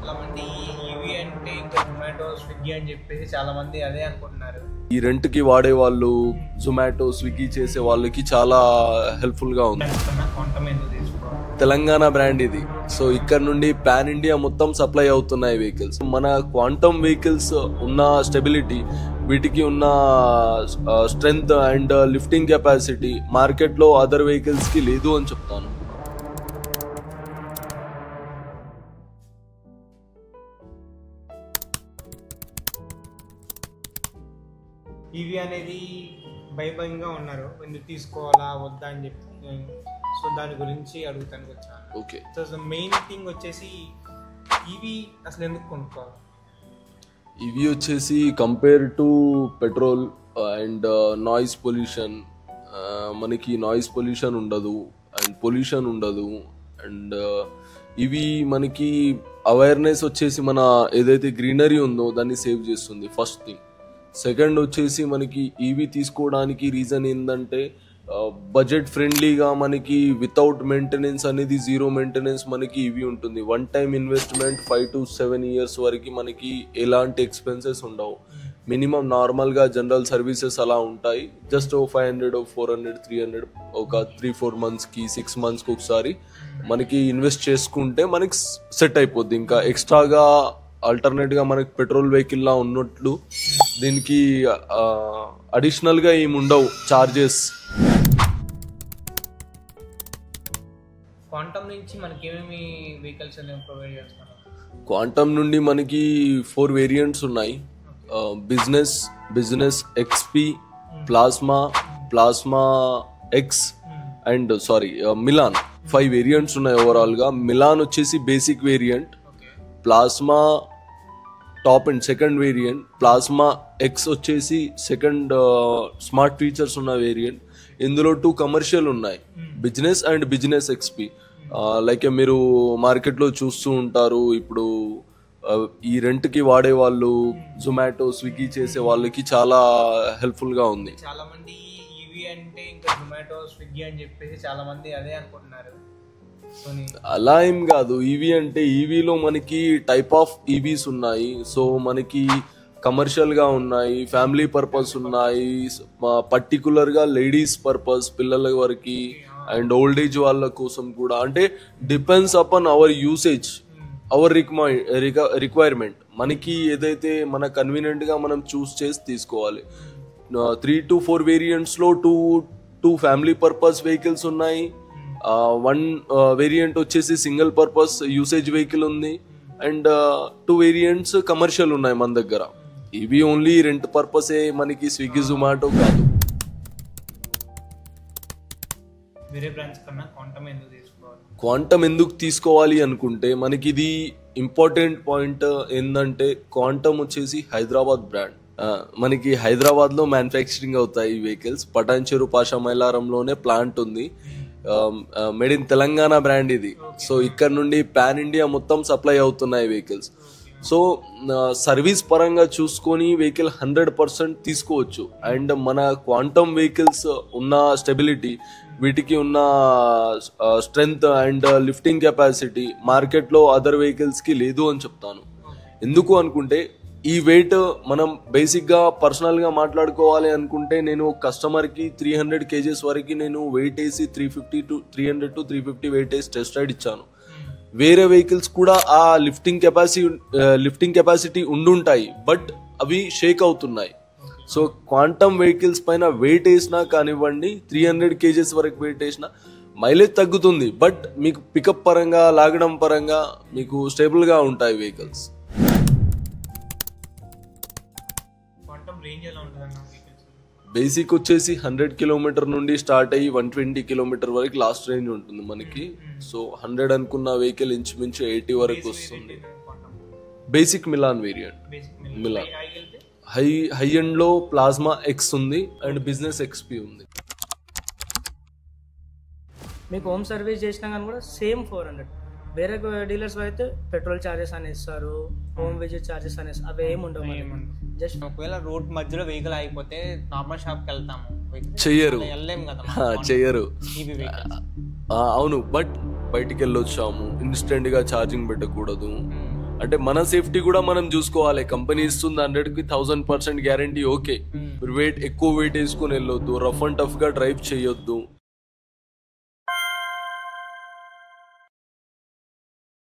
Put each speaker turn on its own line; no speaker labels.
చాలా మంది ఈవీ అంటే ఇంకా జొమాటో స్విగ్గీ అని చెప్పేసి చాలా మంది అదే అనుకుంటున్నారు.
ఈ రెంట్ కి వాడే వాళ్ళు జొమాటో స్విగ్గీ చేసే వాళ్ళకి చాలా హెల్ప్ఫుల్ గా ఉంది.
క్వాంటమ్ ఎందుకు తీసుకోవాలి?
తెలంగాణ బ్రాండ్ ఇది. సో ఇక్కడ నుండి పాన్ ఇండియా మొత్తం సప్లై అవుతున్నాయి వెహికల్స్. మన క్వాంటమ్ వెహికల్స్ ఉన్న స్టెబిలిటీ, వీటికి ఉన్న strength and lifting capacity market లో అదర్ వెహికల్స్ కి లేదు అని చెప్తాను.
ఈవీ అనేది భయంగా ఉన్నారు, ఎందుకు తీసుకోవాలా వద్దా అని చెప్పి. సో దాని గురించి అడుగుతానికి వచ్చాను.
ఓకే,
సో మెయిన్ థింగ్ వచ్చేసి ఈవీ అసలు ఎందుకు కొనుక్కోవాలి?
ఇవి వచ్చేసి compare to petrol and noise pollution, మనకి నాయిస్ పొల్యూషన్ ఉండదు అండ్ పొల్యూషన్ ఉండదు. అండ్ ఇవి మనకి అవేర్నెస్ వచ్చేసి మన ఏదైతే గ్రీనరీ ఉందో దాన్ని సేవ్ చేస్తుంది ఫస్ట్ థింగ్. సెకండ్ వచ్చేసి మనకి ఈవీ తీసుకోవడానికి రీజన్ ఏంటంటే బడ్జెట్ ఫ్రెండ్లీగా మనకి వితౌట్ మెయింటెనెన్స్ అనేది జీరో మెయింటెనెన్స్ మనకి ఈవీ ఉంటుంది. One time investment 5 to 7 years వరకు మనకి ఎలాంటి ఎక్స్పెన్సెస్ ఉండవు. మినిమం నార్మల్గా జనరల్ సర్వీసెస్ అలా ఉంటాయి. జస్ట్ 500, 400, 300 ఒక 3-4 monthsకి 6 monthsకి ఒకసారి మనకి ఇన్వెస్ట్ చేసుకుంటే మనకి సెట్ అయిపోద్ది. ఇంకా ఎక్స్ట్రాగా ఆల్టర్నేట్గా మనకి పెట్రోల్ వెహికల్లా ఉన్నట్లు దీనికి అడిషనల్గా ఏమి ఉండవు చార్జెస్.
క్వాంటమ్ నుంచి మనకి ఏమేమి వెహికల్స్ అనేవి ప్రొవైడ్ చేస్తున్నారు?
క్వాంటమ్ నుండి మనకి 4 వేరియంట్స్ ఉన్నాయి. Business XP, plasma X and Milan. 5 variants ఉన్నాయి ఓవరాల్గా. మిలాన్ వచ్చేసి basic variant, plasma top and second variant, plasma X వచ్చేసి సెకండ్ స్మార్ట్ ఫీచర్స్ ఉన్న వేరియంట్. ఇందులో 2 కమర్షియల్ ఉన్నాయి, business and business XP. Like మీరు మార్కెట్లో చూస్తూ ఉంటారు, ఇప్పుడు ఈ రెంట్ కి వాడే వాళ్ళు జొమాటో స్విగ్గీ చేసే వాళ్ళకి చాలా హెల్ప్ఫుల్ గా ఉంది.
చాలా మంది ఈవీ అంటే ఇంకా జొమాటో స్విగ్గీ అని చెప్పేసి చాలా మంది అదే అనుకుంటున్నారు.
అలా ఏం కాదు. ఈవీ అంటే ఈవీలో మనకి టైప్ ఆఫ్ ఈవీస్ ఉన్నాయి. సో మనకి కమర్షియల్ గా ఉన్నాయి, ఫ్యామిలీ పర్పస్ ఉన్నాయి, పర్టికులర్ గా లేడీస్ పర్పస్, పిల్లల వరకు అండ్ ఓల్డ్ ఏజ్ వాళ్ళ కోసం కూడా. అంటే depends upon our usage, hour requirement. మనకి ఏదైతే మన కన్వీనియంట్ గా మనం చూస్ చేసి తీసుకోవాలి. 3 to 4 వేరియంట్స్ లో 2 ఫ్యామిలీ పర్పస్ వెహికల్స్ ఉన్నాయి. 1 వేరియంట్ వచ్చేసి సింగిల్ పర్పస్ యూసేజ్ వెహికల్ ఉంది అండ్ 2 వేరియంట్స్ కమర్షియల్ ఉన్నాయి మన దగ్గర. ఇవి ఓన్లీ రెంట్ పర్పసే, మనకి స్విగ్గీ జొమాటో కాదు.
వేరే బ్రాండ్స్ కన్నా క్వాంటమ్ ఎందుకు తీసుకోవాలి?
క్వాంటమ్ ఎందుకు తీసుకోవాలి అనుకుంటే మనకి ఇది ఇంపార్టెంట్ పాయింట్ ఏంటంటే, క్వాంటమ్ వచ్చేసి హైదరాబాద్ బ్రాండ్. మనకి హైదరాబాద్ లో మ్యానుఫ్యాక్చరింగ్ అవుతాయి ఈ వెహికల్స్. పటాన్చెరు పాషా మైలారంలోనే ప్లాంట్ ఉంది. మేడ్ ఇన్ తెలంగాణ బ్రాండ్ ఇది. సో ఇక్కడ నుండి పాన్ ఇండియా మొత్తం సప్లై అవుతున్నాయి వెహికల్స్. సో సర్వీస్ పరంగా చూసుకొని వెహికల్ 100% తీసుకోవచ్చు. అండ్ మన క్వాంటమ్ వెహికల్స్ ఉన్న స్టెబిలిటీ, వీటికి ఉన్న strength and lifting capacity market లో అదర్ వెహికల్స్ కి లేదు అని చెప్తాను. ఎందుకు అనుకుంటే ఈ వెయిట్ మనం బేసిక్ గా పర్సనల్ గా మాట్లాడుకోవాలి అనుకుంటే, నేను కస్టమర్ కి 300 kgs వరకు నేను వెయిట్ వేసి 300 to 350 వెయిట్ వేసి టెస్ట్ రైడ్ ఇచ్చాను. వేరే వెహికల్స్ కూడా ఆ లిఫ్టింగ్ కెపాసిటీ ఉండుంటాయి, బట్ అవి షేక్ అవుతున్నాయి. సో క్వాంటమ్ వెహికల్స్ పైన వెయిట్ వేసినా కానివ్వండి, 300 kgs వరకు వెయిట్ వేసినా మైలేజ్ తగ్గుతుంది, బట్ మీకు పికప్ పరంగా, లాగడం పరంగా మీకు స్టేబుల్ గా ఉంటాయి వెహికల్స్. బేసిక్ వచ్చేసి 100 కిలోమీటర్ నుండి స్టార్ట్ అయ్యి 120 కిలోమీటర్ వరకు లాస్ట్ రేంజ్ ఉంటుంది మనకి. సో 100 అనుకున్న వెహికల్ ఇంచుమించు 80 వరకు వస్తుంది. Basic Milan variant. Milan high end లో ప్లాస్మా ఎక్స్ ఉంది అండ్ బిజినెస్ ఎక్స్పీ ఉంది.
మీకు హోమ్ సర్వీస్ చేసినా కానీ కూడా సేమ్ 400. వేరే డీలర్స్ అయితే పెట్రోల్ చార్జెస్ అని ఇస్తారు, హోమ్ విజిట్ చార్జెస్ అని అవి ఏమి ఉండవు. జస్ట్
ఒకవేళ రోడ్ మధ్యలో వెహికల్ అయిపోతే నార్మల్ షాప్కి వెళ్తాము,
చెయ్యరు,
వెళ్ళలేము కదా,
చెయ్యరు. అవును, బట్ బయటికి వెళ్ళొచ్చాము, ఇన్స్టెంట్ గా ఛార్జింగ్ పెట్టకూడదు, అంటే మన సేఫ్టీ కూడా మనం చూసుకోవాలి. కంపెనీ ఇస్తుంది 100కి 1000% గ్యారంటీ, ఓకే. వెయిట్ ఎక్కువ వెయిట్ వేసుకుని వెళ్ళొద్దు, రఫ్ అండ్ టఫ్ గా డ్రైవ్ చేయొద్దు.